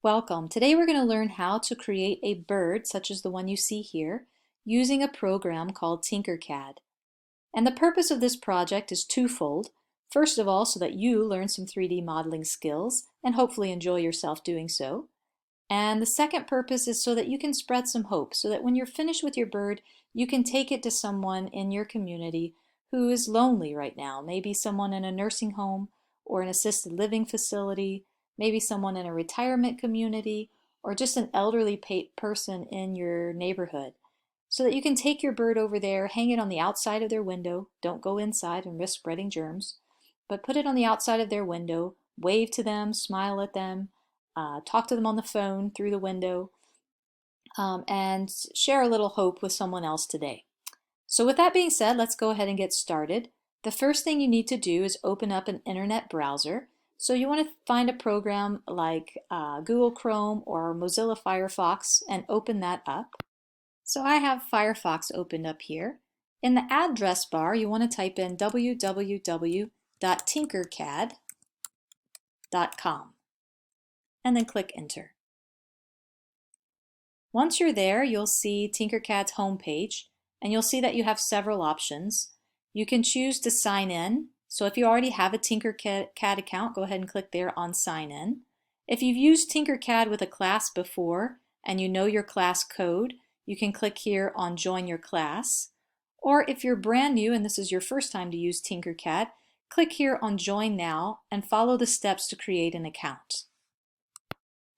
Welcome. Today we're going to learn how to create a bird such as the one you see here using a program called Tinkercad. And the purpose of this project is twofold. First of all, so that you learn some 3D modeling skills and hopefully enjoy yourself doing so. And the second purpose is so that you can spread some hope, so that when you're finished with your bird, you can take it to someone in your community who is lonely right now. Maybe someone in a nursing home or an assisted living facility, maybe someone in a retirement community, or just an elderly person in your neighborhood. So that you can take your bird over there, hang it on the outside of their window, don't go inside and risk spreading germs, but put it on the outside of their window, wave to them, smile at them, talk to them on the phone through the window, and share a little hope with someone else today. So with that being said, let's go ahead and get started. The first thing you need to do is open up an internet browser. So you want to find a program like Google Chrome or Mozilla Firefox and open that up. So I have Firefox opened up here. In the address bar, you want to type in www.tinkercad.com and then click enter. Once you're there, you'll see Tinkercad's homepage and you'll see that you have several options. You can choose to sign in. So if you already have a Tinkercad account, go ahead and click there on sign in. If you've used Tinkercad with a class before and you know your class code, you can click here on join your class. Or if you're brand new and this is your first time to use Tinkercad, click here on join now and follow the steps to create an account.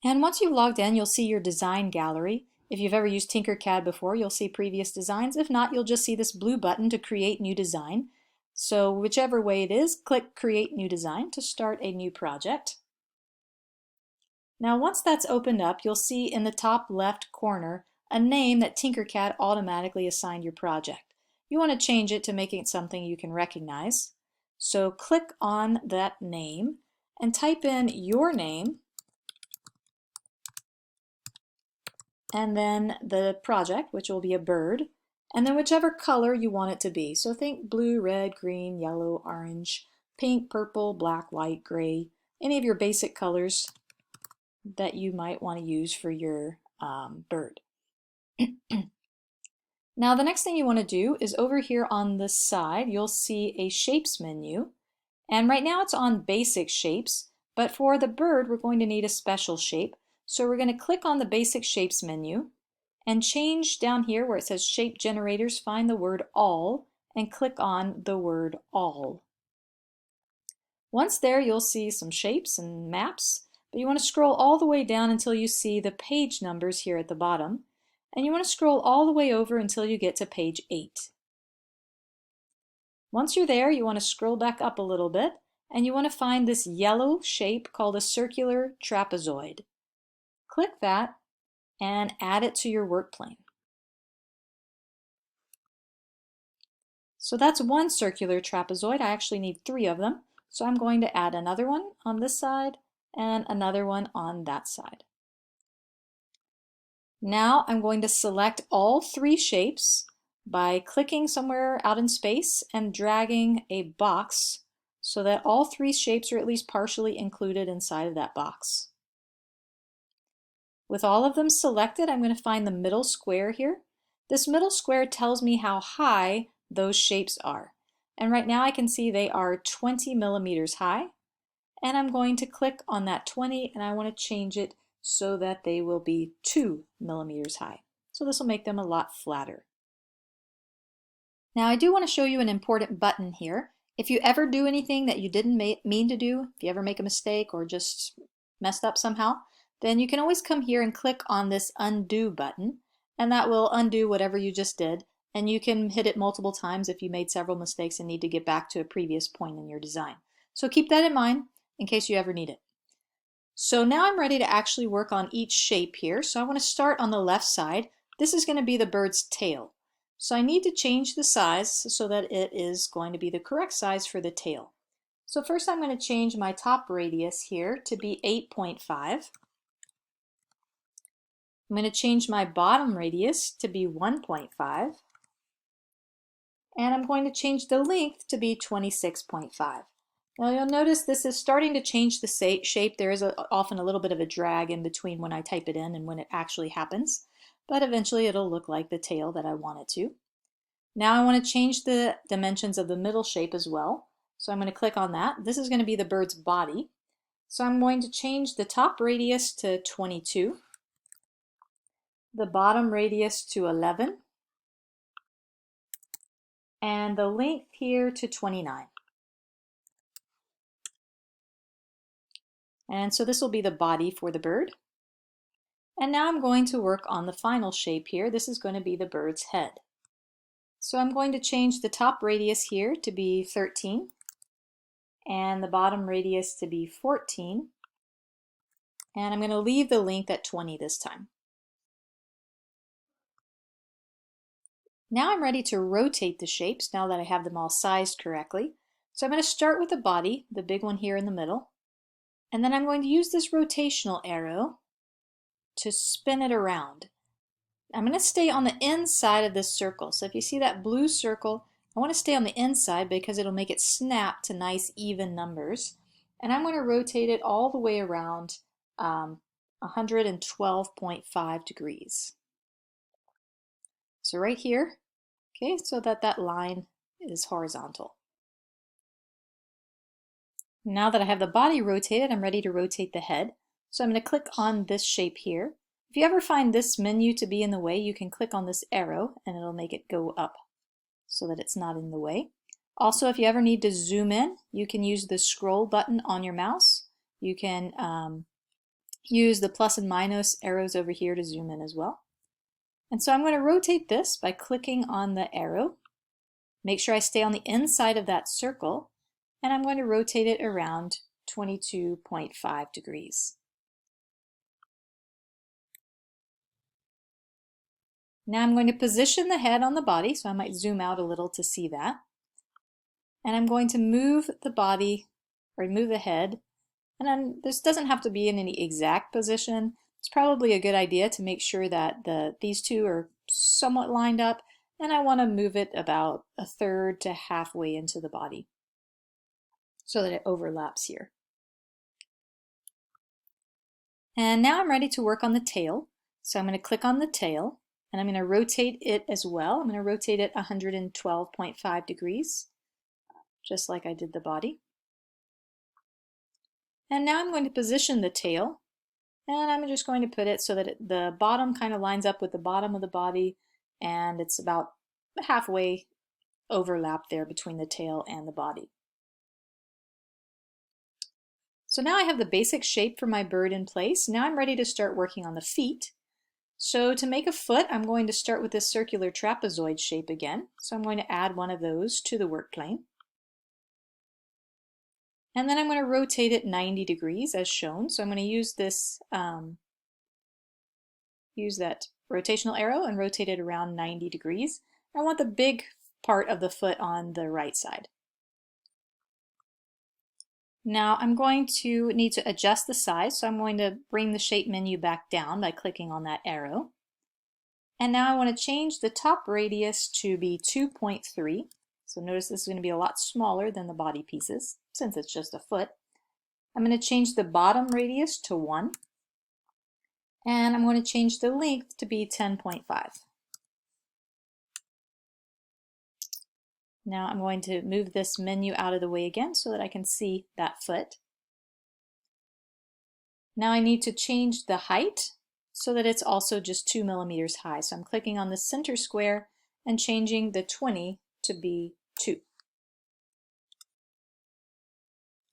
And once you've logged in, you'll see your design gallery. If you've ever used Tinkercad before, you'll see previous designs. If not, you'll just see this blue button to create new design. So whichever way it is, click Create New Design to start a new project. Now once that's opened up, you'll see in the top left corner a name that Tinkercad automatically assigned your project. You want to change it to make it something you can recognize. So click on that name and type in your name and then the project, which will be a bird, and then whichever color you want it to be. So think blue, red, green, yellow, orange, pink, purple, black, white, gray, any of your basic colors that you might want to use for your bird. Now the next thing you want to do is over here on this side, you'll see a shapes menu. And right now it's on basic shapes, but for the bird we're going to need a special shape. So we're going to click on the basic shapes menu and change down here where it says shape generators, find the word all and click on the word all. Once there, you'll see some shapes and maps, but you want to scroll all the way down until you see the page numbers here at the bottom, and you want to scroll all the way over until you get to page 8. Once you're there, you want to scroll back up a little bit and you want to find this yellow shape called a circular trapezoid. Click that and add it to your work plane. So that's one circular trapezoid. I actually need 3 of them. So I'm going to add another one on this side and another one on that side. Now I'm going to select all 3 shapes by clicking somewhere out in space and dragging a box so that all 3 shapes are at least partially included inside of that box. With all of them selected, I'm going to find the middle square here. This middle square tells me how high those shapes are. And right now I can see they are 20 millimeters high. And I'm going to click on that 20 and I want to change it so that they will be 2 millimeters high. So this will make them a lot flatter. Now I do want to show you an important button here. If you ever do anything that you didn't mean to do, if you ever make a mistake or just messed up somehow, then you can always come here and click on this undo button and that will undo whatever you just did, and you can hit it multiple times if you made several mistakes and need to get back to a previous point in your design. So keep that in mind in case you ever need it. So now I'm ready to actually work on each shape here. So I want to start on the left side. This is going to be the bird's tail. So I need to change the size so that it is going to be the correct size for the tail. So first I'm going to change my top radius here to be 8.5. I'm going to change my bottom radius to be 1.5. And I'm going to change the length to be 26.5. Now you'll notice this is starting to change the shape. There is often a little bit of a drag in between when I type it in and when it actually happens, but eventually it'll look like the tail that I want it to. Now I want to change the dimensions of the middle shape as well. So I'm going to click on that. This is going to be the bird's body. So I'm going to change the top radius to 22, the bottom radius to 11, and the length here to 29. And so this will be the body for the bird. And now I'm going to work on the final shape here. This is going to be the bird's head. So I'm going to change the top radius here to be 13 and the bottom radius to be 14. And I'm going to leave the length at 20 this time. Now I'm ready to rotate the shapes now that I have them all sized correctly. So I'm going to start with the body, the big one here in the middle. And then I'm going to use this rotational arrow to spin it around. I'm going to stay on the inside of this circle. So if you see that blue circle, I want to stay on the inside because it'll make it snap to nice even numbers. And I'm going to rotate it all the way around 112.5 degrees. So right here, okay, so that line is horizontal. Now that I have the body rotated, I'm ready to rotate the head. So I'm going to click on this shape here. If you ever find this menu to be in the way, you can click on this arrow and it'll make it go up so that it's not in the way. Also, if you ever need to zoom in, you can use the scroll button on your mouse. You can use the plus and minus arrows over here to zoom in as well. And so I'm going to rotate this by clicking on the arrow. Make sure I stay on the inside of that circle, and I'm going to rotate it around 22.5 degrees. Now I'm going to position the head on the body, so I might zoom out a little to see that. And I'm going to move the body, or move the head, and then this doesn't have to be in any exact position. It's probably a good idea to make sure that these two are somewhat lined up, and I want to move it about a third to halfway into the body so that it overlaps here. And now I'm ready to work on the tail. So I'm going to click on the tail and I'm going to rotate it as well. I'm going to rotate it 112.5 degrees, just like I did the body. And now I'm going to position the tail, and I'm just going to put it so that the bottom kind of lines up with the bottom of the body, and it's about halfway overlap there between the tail and the body. So now I have the basic shape for my bird in place. Now I'm ready to start working on the feet. So to make a foot, I'm going to start with this circular trapezoid shape again. So I'm going to add one of those to the work plane. And then I'm going to rotate it 90 degrees as shown. So I'm going to use this, use that rotational arrow and rotate it around 90 degrees. I want the big part of the foot on the right side. Now I'm going to need to adjust the size, so I'm going to bring the shape menu back down by clicking on that arrow. And now I want to change the top radius to be 2.3. So notice this is going to be a lot smaller than the body pieces, since it's just a foot. I'm going to change the bottom radius to 1. And I'm going to change the length to be 10.5. Now I'm going to move this menu out of the way again so that I can see that foot. Now I need to change the height so that it's also just 2 millimeters high. So I'm clicking on the center square and changing the 20 to be 2.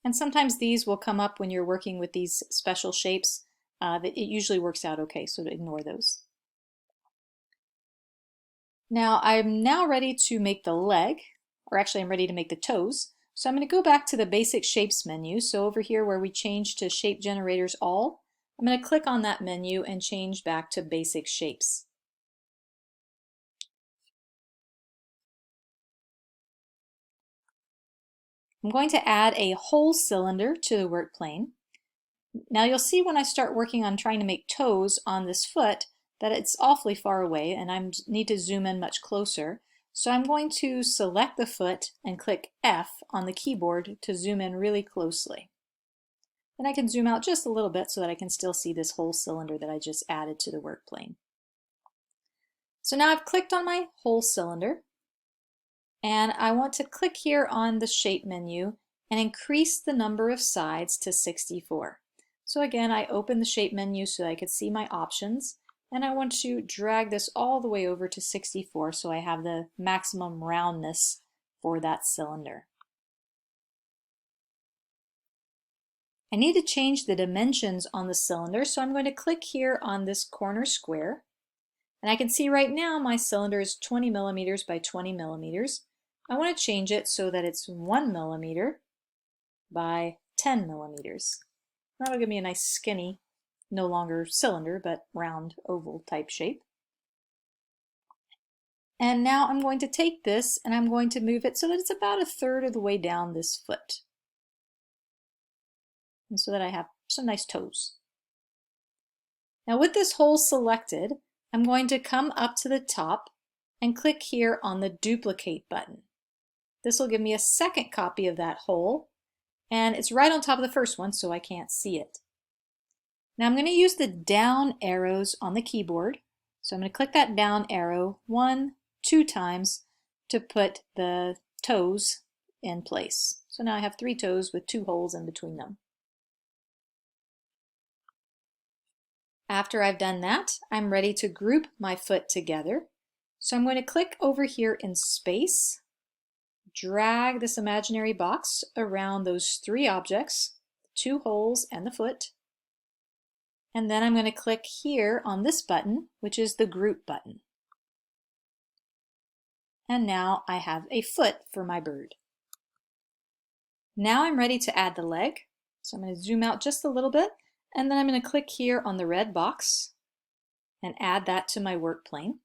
And sometimes these will come up when you're working with these special shapes. It usually works out okay, so ignore those. Now I'm ready to make the leg, or actually I'm ready to make the toes. So I'm going to go back to the basic shapes menu. So over here where we changed to shape generators all, I'm going to click on that menu and change back to basic shapes. I'm going to add a whole cylinder to the work plane. Now you'll see when I start working on trying to make toes on this foot that it's awfully far away and I need to zoom in much closer. So I'm going to select the foot and click F on the keyboard to zoom in really closely. Then I can zoom out just a little bit so that I can still see this whole cylinder that I just added to the work plane. So now I've clicked on my whole cylinder, and I want to click here on the shape menu and increase the number of sides to 64. So again, I open the shape menu so that I could see my options, and I want to drag this all the way over to 64 so I have the maximum roundness for that cylinder. I need to change the dimensions on the cylinder, so I'm going to click here on this corner square. And I can see right now my cylinder is 20 millimeters by 20 millimeters. I want to change it so that it's 1 millimeter by 10 millimeters. That'll give me a nice skinny, no longer cylinder, but round oval type shape. And now I'm going to take this and I'm going to move it so that it's about 1/3 of the way down this foot. And so that I have some nice toes. Now with this hole selected, I'm going to come up to the top and click here on the duplicate button. This will give me a second copy of that hole, and it's right on top of the first one so I can't see it. Now I'm going to use the down arrows on the keyboard. So I'm going to click that down arrow 1, 2 times to put the toes in place. So now I have 3 toes with 2 holes in between them. After I've done that, I'm ready to group my foot together. So I'm going to click over here in space, drag this imaginary box around those 3 objects, 2 holes and the foot, and then I'm going to click here on this button, which is the group button. And now I have a foot for my bird. Now I'm ready to add the leg. So I'm going to zoom out just a little bit, and then I'm going to click here on the red box and add that to my work plane.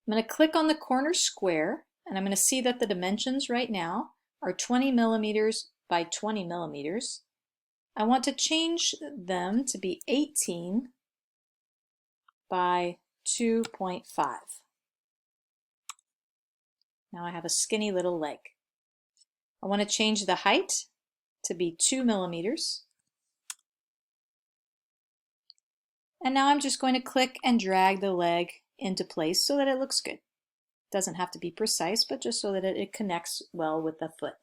I'm going to click on the corner square, and I'm going to see that the dimensions right now are 20 millimeters by 20 millimeters. I want to change them to be 18 by 2.5. Now I have a skinny little leg. I want to change the height to be 2 millimeters. And now I'm just going to click and drag the leg into place so that it looks good. It doesn't have to be precise, but just so that it connects well with the foot.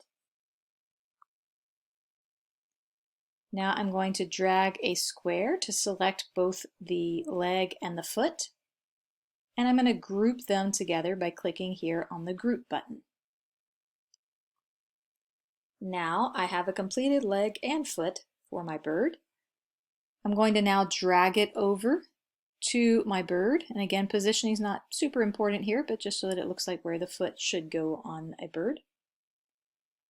Now I'm going to drag a square to select both the leg and the foot. And I'm going to group them together by clicking here on the group button. Now I have a completed leg and foot for my bird. I'm going to now drag it over to my bird, and again, positioning is not super important here, but just so that it looks like where the foot should go on a bird.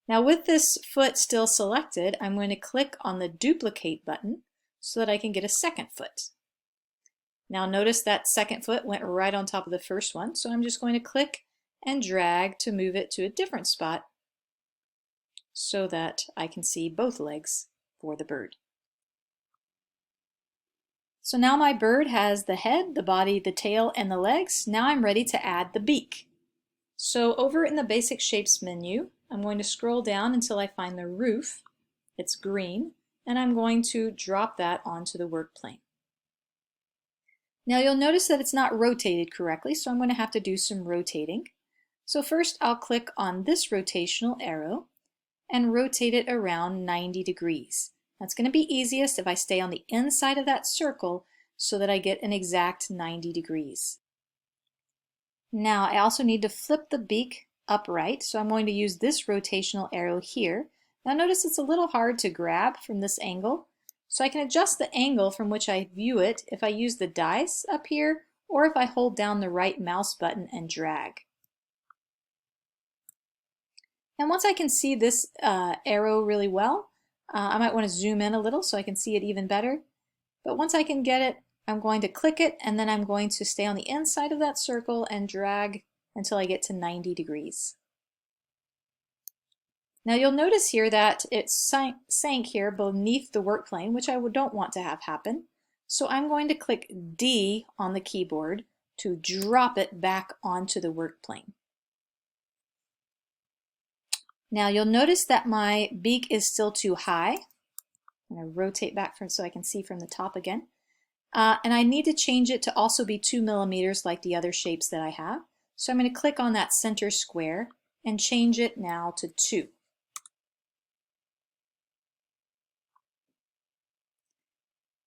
Now with this foot still selected, I'm going to click on the duplicate button so that I can get a second foot. Now notice that second foot went right on top of the first one, so I'm just going to click and drag to move it to a different spot so that I can see both legs for the bird. So now my bird has the head, the body, the tail, and the legs. Now I'm ready to add the beak. So over in the Basic Shapes menu, I'm going to scroll down until I find the roof. It's green, and I'm going to drop that onto the work plane. Now you'll notice that it's not rotated correctly, so I'm going to have to do some rotating. So first I'll click on this rotational arrow and rotate it around 90 degrees. That's going to be easiest if I stay on the inside of that circle so that I get an exact 90 degrees. Now I also need to flip the beak upright, so I'm going to use this rotational arrow here. Now notice it's a little hard to grab from this angle, so I can adjust the angle from which I view it if I use the dice up here or if I hold down the right mouse button and drag. And once I can see this arrow really well, I might want to zoom in a little so I can see it even better. But once I can get it, I'm going to click it, and then I'm going to stay on the inside of that circle and drag until I get to 90 degrees. Now you'll notice here that it sank here beneath the work plane, which I don't want to have happen. So I'm going to click D on the keyboard to drop it back onto the work plane. Now you'll notice that my beak is still too high. I'm going to rotate back so I can see from the top again. And I need to change it to also be 2 millimeters like the other shapes that I have. So I'm going to click on that center square and change it now to 2.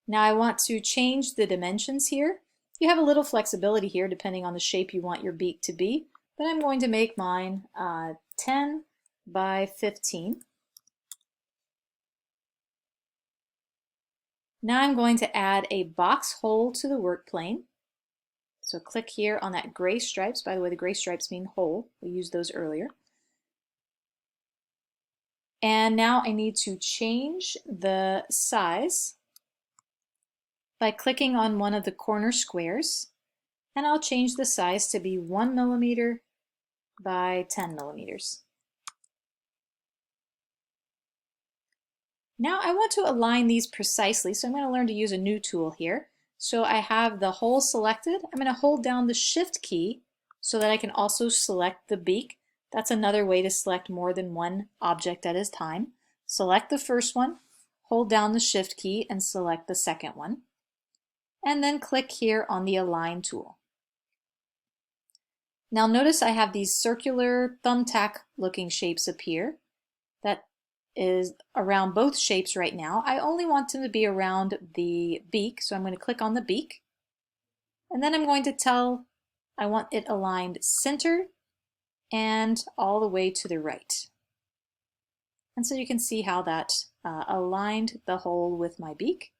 Now I want to change the dimensions here. You have a little flexibility here depending on the shape you want your beak to be, but I'm going to make mine 10 by 15. Now I'm going to add a box hole to the work plane. So click here on that gray stripes. By the way, the gray stripes mean hole. We used those earlier. And now I need to change the size by clicking on one of the corner squares, and I'll change the size to be 1 millimeter by 10 millimeters. Now I want to align these precisely, so I'm going to learn to use a new tool here. So I have the hole selected. I'm going to hold down the Shift key so that I can also select the beak. That's another way to select more than one object at a time. Select the first one, hold down the Shift key and select the second one. And then click here on the Align tool. Now notice I have these circular thumbtack looking shapes appear. That is around both shapes right now. I only want them to be around the beak, so I'm going to click on the beak. And then I'm going to tell I want it aligned center and all the way to the right. And so you can see how that aligned the hole with my beak.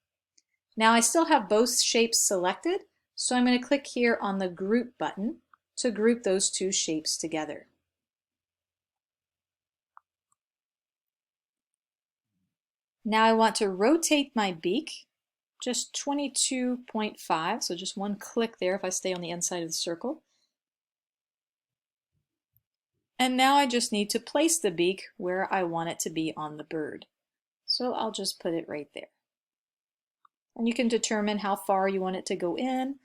Now I still have both shapes selected, so I'm going to click here on the Group button to group those two shapes together. Now I want to rotate my beak just 22.5, so just one click there if I stay on the inside of the circle. And now I just need to place the beak where I want it to be on the bird. So I'll just put it right there. And you can determine how far you want it to go in,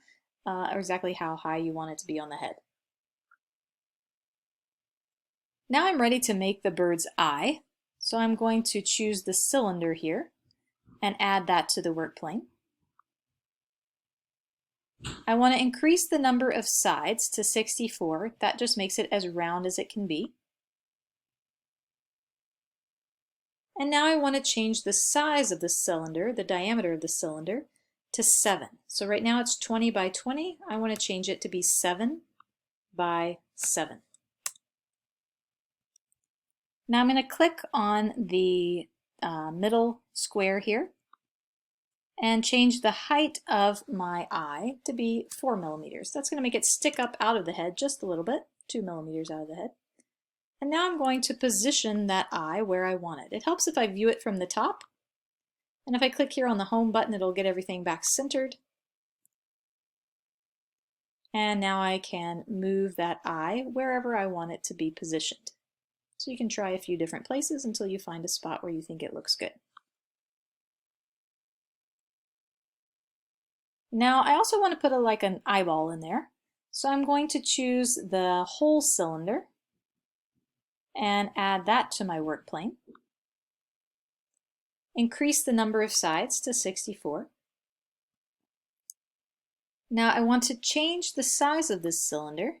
or exactly how high you want it to be on the head. Now I'm ready to make the bird's eye, so I'm going to choose the cylinder here and add that to the work plane. I want to increase the number of sides to 64. That just makes it as round as it can be. And now I want to change the size of the cylinder, the diameter of the cylinder, to 7. So right now it's 20 by 20. I want to change it to be 7 by 7. Now I'm going to click on the middle square here and change the height of my eye to be 4 millimeters. That's going to make it stick up out of the head just a little bit, 2 millimeters out of the head. And now I'm going to position that eye where I want it. It helps if I view it from the top. And if I click here on the home button, it'll get everything back centered. And now I can move that eye wherever I want it to be positioned. So you can try a few different places until you find a spot where you think it looks good. Now I also want to put like an eyeball in there. So I'm going to choose the whole cylinder and add that to my work plane. Increase the number of sides to 64. Now I want to change the size of this cylinder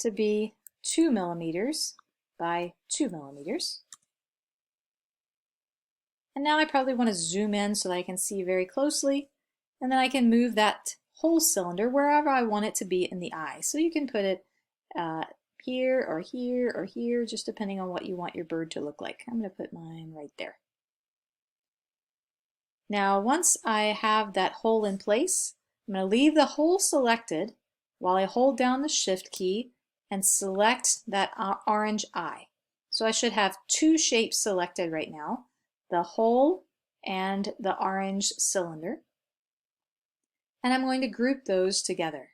to be 2 millimeters by 2 millimeters. And now I probably want to zoom in so that I can see very closely, and then I can move that whole cylinder wherever I want it to be in the eye. So you can put it here or here or here, just depending on what you want your bird to look like. I'm going to put mine right there. Now once I have that hole in place, I'm going to leave the hole selected while I hold down the Shift key and select that orange eye. So I should have two shapes selected right now, the hole and the orange cylinder. And I'm going to group those together.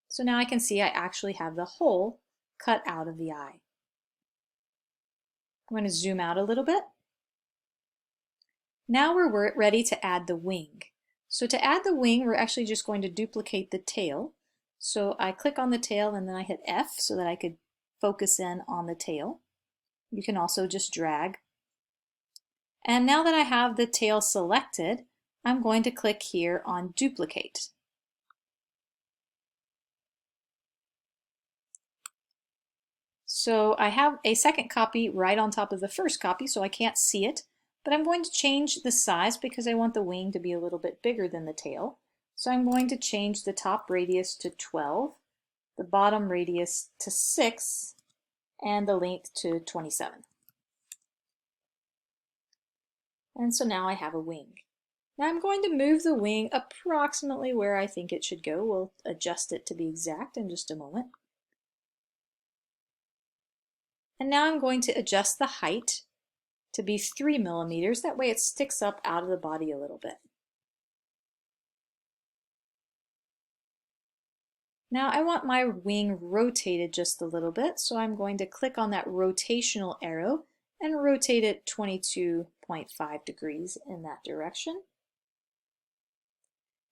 So now I can see I actually have the hole cut out of the eye. I'm going to zoom out a little bit. Now we're ready to add the wing. So to add the wing, we're actually just going to duplicate the tail. So I click on the tail and then I hit F so that I could focus in on the tail. You can also just drag. And now that I have the tail selected, I'm going to click here on Duplicate. So I have a second copy right on top of the first copy, so I can't see it, but I'm going to change the size because I want the wing to be a little bit bigger than the tail. So I'm going to change the top radius to 12, the bottom radius to 6, and the length to 27. And so now I have a wing. Now I'm going to move the wing approximately where I think it should go. We'll adjust it to be exact in just a moment. And now I'm going to adjust the height to be 3 millimeters. That way it sticks up out of the body a little bit. Now I want my wing rotated just a little bit, so I'm going to click on that rotational arrow and rotate it 22.5 degrees in that direction.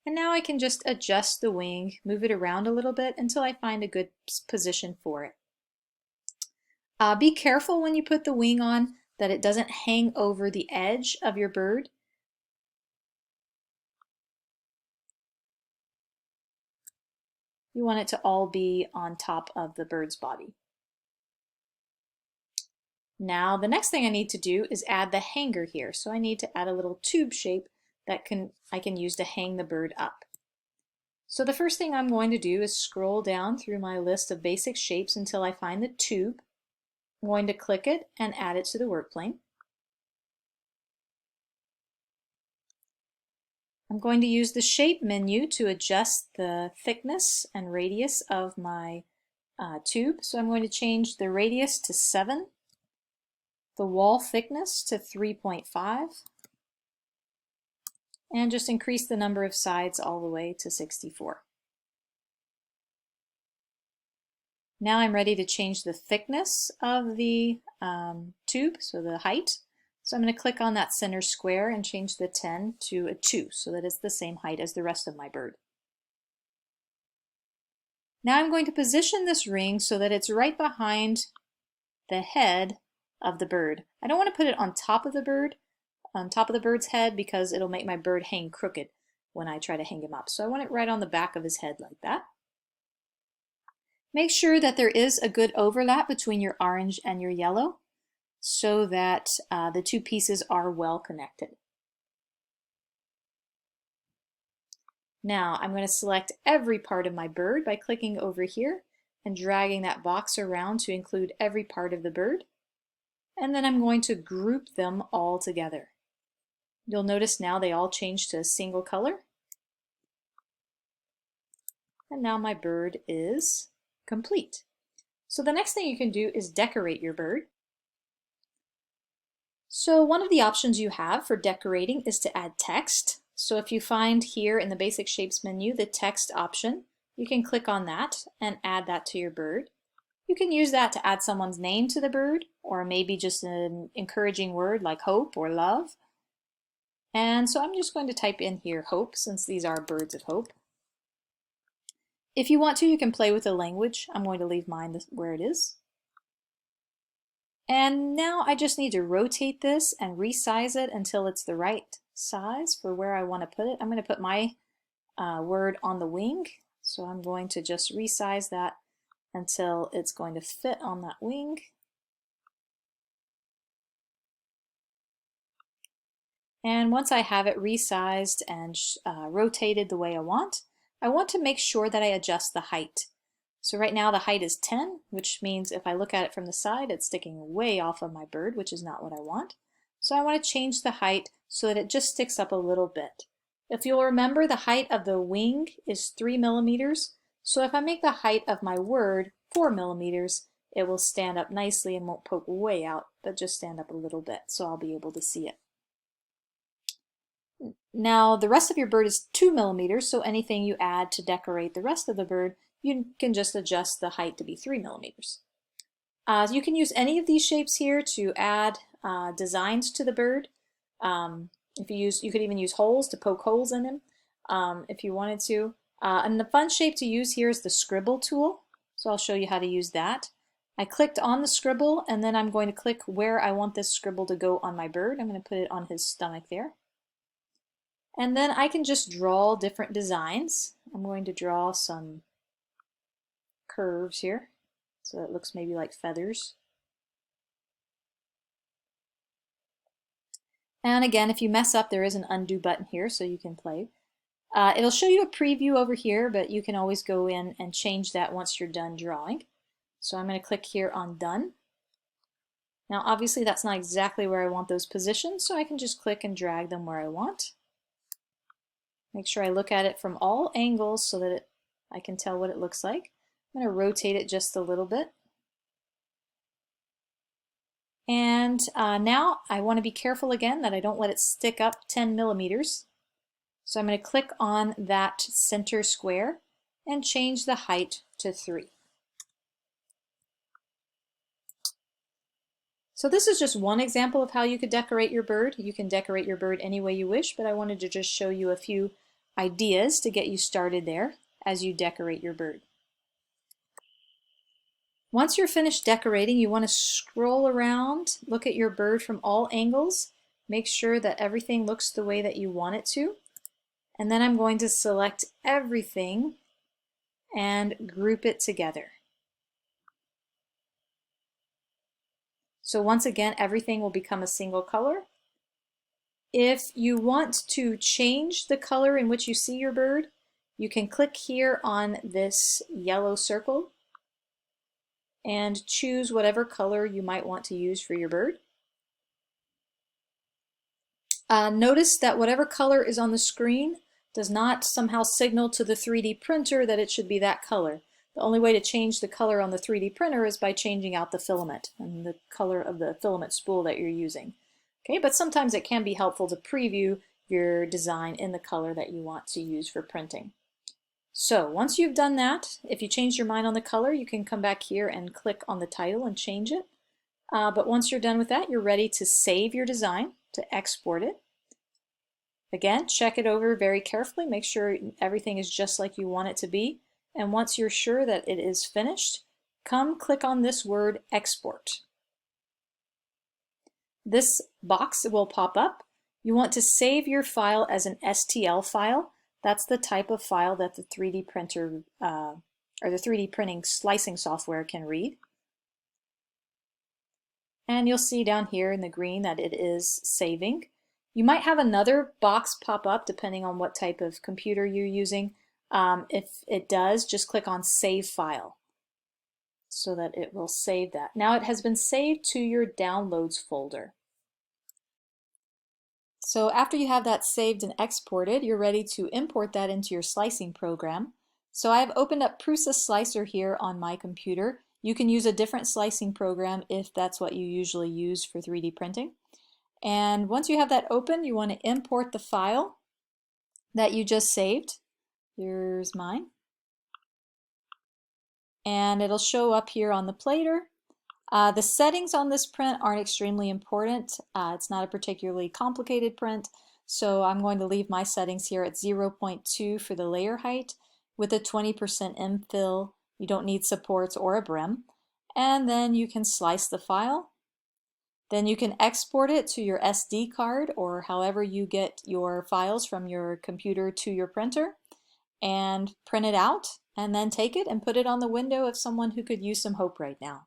And now I can just adjust the wing, move it around a little bit until I find a good position for it. Be careful when you put the wing on that it doesn't hang over the edge of your bird. You want it to all be on top of the bird's body. Now the next thing I need to do is add the hanger here. So I need to add a little tube shape that I can use to hang the bird up. So the first thing I'm going to do is scroll down through my list of basic shapes until I find the tube. I'm going to click it and add it to the work plane. I'm going to use the shape menu to adjust the thickness and radius of my tube. So I'm going to change the radius to 7, the wall thickness to 3.5, and just increase the number of sides all the way to 64. Now I'm ready to change the thickness of the tube, so the height. So I'm going to click on that center square and change the 10 to a 2 so that it's the same height as the rest of my bird. Now I'm going to position this ring so that it's right behind the head of the bird. I don't want to put it on top of the bird, on top of the bird's head, because it'll make my bird hang crooked when I try to hang him up. So I want it right on the back of his head like that. Make sure that there is a good overlap between your orange and your yellow so that the two pieces are well connected. Now I'm going to select every part of my bird by clicking over here and dragging that box around to include every part of the bird. And then I'm going to group them all together. You'll notice now they all change to a single color. And now my bird is complete. So the next thing you can do is decorate your bird. So one of the options you have for decorating is to add text. So if you find here in the Basic Shapes menu the text option, you can click on that and add that to your bird. You can use that to add someone's name to the bird, or maybe just an encouraging word like hope or love. And so I'm just going to type in here hope, since these are birds of hope. If you want to, you can play with the language. I'm going to leave mine where it is. And now I just need to rotate this and resize it until it's the right size for where I want to put it. I'm going to put my word on the wing. So I'm going to just resize that until it's going to fit on that wing. And once I have it resized and rotated the way I want to make sure that I adjust the height. So right now the height is 10, which means if I look at it from the side, it's sticking way off of my bird, which is not what I want. So I want to change the height so that it just sticks up a little bit. If you'll remember, the height of the wing is 3 millimeters. So if I make the height of my word 4 millimeters, it will stand up nicely and won't poke way out, but just stand up a little bit, so I'll be able to see it. Now the rest of your bird is 2 millimeters, so anything you add to decorate the rest of the bird, you can just adjust the height to be 3 millimeters. You can use any of these shapes here to add designs to the bird. You could even use holes to poke holes in him. if you wanted to. And the fun shape to use here is the scribble tool. So I'll show you how to use that. I clicked on the scribble and then I'm going to click where I want this scribble to go on my bird. I'm going to put it on his stomach there. And then I can just draw different designs. I'm going to draw some curves here so it looks maybe like feathers. And again, if you mess up, there is an undo button here so you can play. It'll show you a preview over here, but you can always go in and change that once you're done drawing. So I'm going to click here on Done. Now obviously that's not exactly where I want those positions, so I can just click and drag them where I want. Make sure I look at it from all angles so that I can tell what it looks like. I'm going to rotate it just a little bit. And now I want to be careful again that I don't let it stick up 10 millimeters. So I'm going to click on that center square and change the height to 3. So this is just one example of how you could decorate your bird. You can decorate your bird any way you wish, but I wanted to just show you a few ideas to get you started there as you decorate your bird. Once you're finished decorating, you want to scroll around, look at your bird from all angles, make sure that everything looks the way that you want it to. And then I'm going to select everything and group it together. So once again, everything will become a single color. If you want to change the color in which you see your bird, you can click here on this yellow circle and choose whatever color you might want to use for your bird. Notice that whatever color is on the screen does not somehow signal to the 3D printer that it should be that color. The only way to change the color on the 3D printer is by changing out the filament and the color of the filament spool that you're using. Okay, but sometimes it can be helpful to preview your design in the color that you want to use for printing. So once you've done that, if you change your mind on the color, you can come back here and click on the title and change it. But once you're done with that, you're ready to save your design, to export it. Again, check it over very carefully, make sure everything is just like you want it to be. And once you're sure that it is finished, come click on this word Export. This box will pop up. You want to save your file as an STL file. That's the type of file that the 3D printer or the 3D printing slicing software can read. And you'll see down here in the green that it is saving. You might have another box pop up depending on what type of computer you're using. If it does, just click on Save File so that it will save that. Now it has been saved to your Downloads folder. So after you have that saved and exported, you're ready to import that into your slicing program. So I have opened up Prusa Slicer here on my computer. You can use a different slicing program if that's what you usually use for 3D printing. And once you have that open, you want to import the file that you just saved. Here's mine. And it'll show up here on the plater. The settings on this print aren't extremely important. It's not a particularly complicated print, so I'm going to leave my settings here at 0.2 for the layer height with a 20% infill. You don't need supports or a brim. And then you can slice the file. Then you can export it to your SD card or however you get your files from your computer to your printer and print it out and then take it and put it on the window of someone who could use some hope right now.